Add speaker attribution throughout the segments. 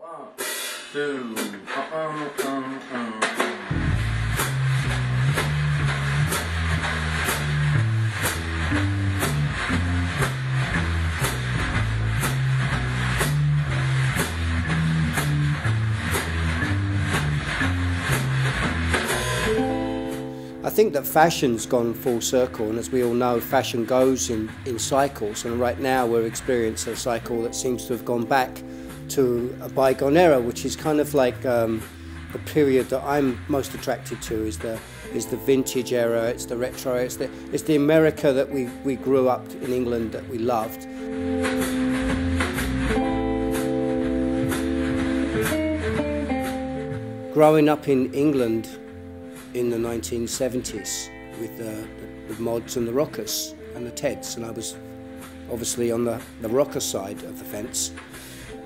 Speaker 1: 1, 2,
Speaker 2: I think that fashion's gone full circle, and as we all know, fashion goes in cycles, and right now we're experiencing a cycle that seems to have gone back to a bygone era, which is kind of like the period that I'm most attracted to is the vintage era, it's the retro, it's the America that we grew up in England that we loved. Growing up in England in the 1970s with the mods and the rockers and the Teds, and I was obviously on the rocker side of the fence.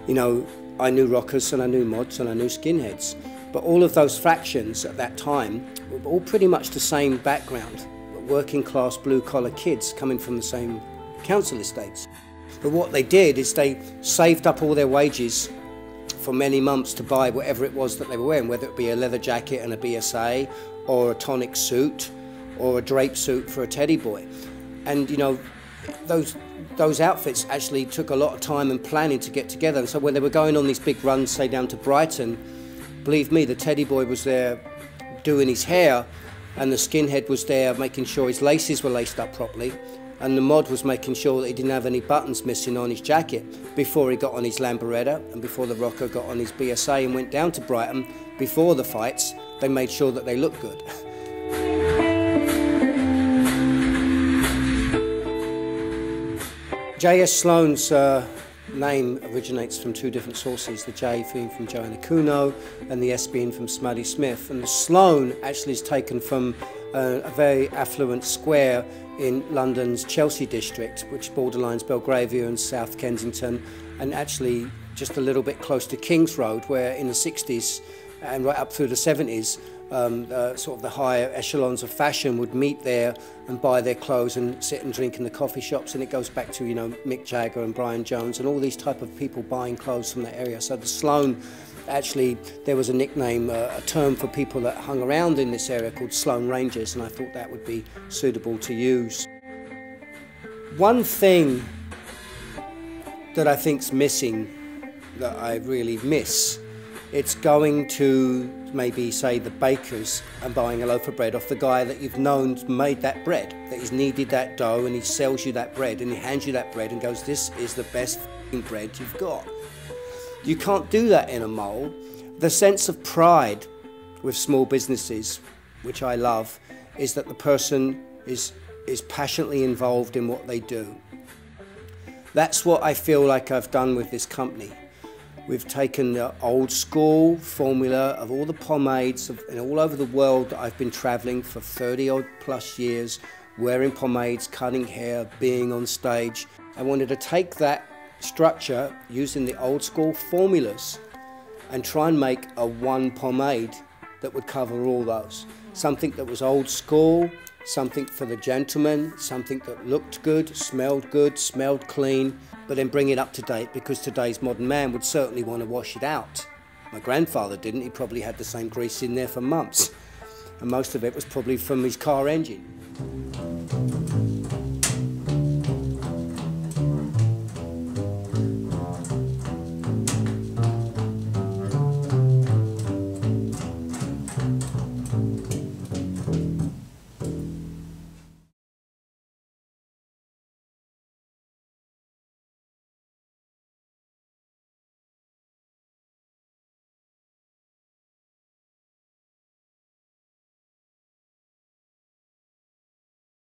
Speaker 2: You know, I knew rockers and I knew mods and I knew skinheads, but all of those fractions at that time were all pretty much the same background, working class blue collar kids coming from the same council estates. But what they did is they saved up all their wages for many months to buy whatever it was that they were wearing, whether it be a leather jacket and a BSA, or a tonic suit, or a drape suit for a teddy boy. And you know, those outfits actually took a lot of time and planning to get together. And so when they were going on these big runs, say down to Brighton, believe me, the teddy boy was there doing his hair, and the skinhead was there making sure his laces were laced up properly, and the mod was making sure that he didn't have any buttons missing on his jacket before he got on his Lamboretta, and before the rocker got on his BSA and went down to Brighton. Before the fights, they made sure that they looked good. J.S. Sloane's name originates from two different sources, the J being from Joanna Kuno and the S being from Smuddy Smith. And the Sloane actually is taken from a very affluent square in London's Chelsea district, which borderlines Belgravia and South Kensington, and actually just a little bit close to King's Road, where in the 60s and right up through the 70s, sort of the higher echelons of fashion would meet there and buy their clothes and sit and drink in the coffee shops. And it goes back to, you know, Mick Jagger and Brian Jones and all these type of people buying clothes from that area. So the Sloane, actually, there was a nickname, a term for people that hung around in this area called Sloane Rangers, and I thought that would be suitable to use. One thing that I think's missing, that I really miss, it's going to maybe, say, the baker's and buying a loaf of bread off the guy that you've known made that bread, that he's kneaded that dough and he sells you that bread and he hands you that bread and goes, this is the best bread you've got. You can't do that in a mall. The sense of pride with small businesses, which I love, is that the person is passionately involved in what they do. That's what I feel like I've done with this company. We've taken the old school formula of all the pomades all over the world that I've been traveling for 30-odd plus years, wearing pomades, cutting hair, being on stage. I wanted to take that structure using the old school formulas and try and make a one pomade that would cover all those. Something that was old school, something for the gentleman, something that looked good, smelled clean, but then bring it up to date, because today's modern man would certainly want to wash it out. My grandfather didn't, he probably had the same grease in there for months, and most of it was probably from his car engine.